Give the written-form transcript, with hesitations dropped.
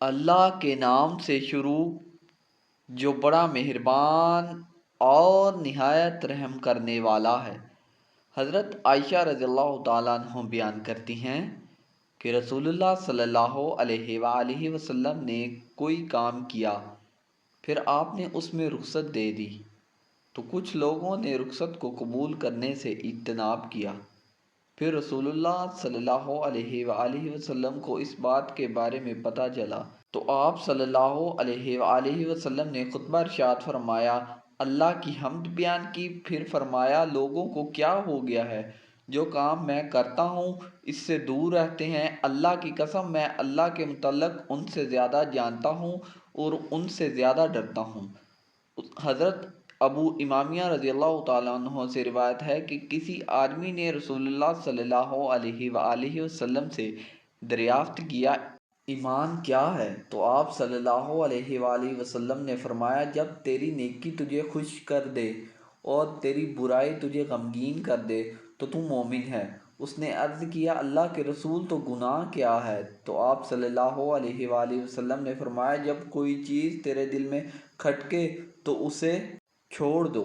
اللہ کے نام سے شروع جو بڑا مہربان اور نہایت رحم کرنے والا ہے۔ حضرت عائشہ رضی اللہ تعالیٰ عنہ بیان کرتی ہیں کہ رسول اللہ صلی اللہ علیہ وآلہ وسلم نے کوئی کام کیا، پھر آپ نے اس میں رخصت دے دی تو کچھ لوگوں نے رخصت کو قبول کرنے سے اجتناب کیا۔ پھر رسول اللہ صلی اللہ علیہ وآلہ وسلم کو اس بات کے بارے میں پتہ چلا تو آپ صلی اللہ علیہ وآلہ وسلم نے خطبہ ارشاد فرمایا، اللہ کی حمد بیان کی، پھر فرمایا لوگوں کو کیا ہو گیا ہے، جو کام میں کرتا ہوں اس سے دور رہتے ہیں، اللہ کی قسم میں اللہ کے متعلق ان سے زیادہ جانتا ہوں اور ان سے زیادہ ڈرتا ہوں۔ حضرت ابو امامیہ رضی اللہ تعالیٰ عنہ سے روایت ہے کہ کسی آدمی نے رسول اللہ صلی اللہ علیہ وآلہ وسلم سے دریافت کیا، ایمان کیا ہے؟ تو آپ صلی اللہ علیہ وآلہ وسلم نے فرمایا، جب تیری نیکی تجھے خوش کر دے اور تیری برائی تجھے غمگین کر دے تو مومن ہے۔ اس نے عرض کیا، اللہ کے رسول تو گناہ کیا ہے؟ تو آپ صلی اللہ علیہ وآلہ وسلم نے فرمایا، جب کوئی چیز تیرے دل میں کھٹکے تو اسے چھوڑ دو۔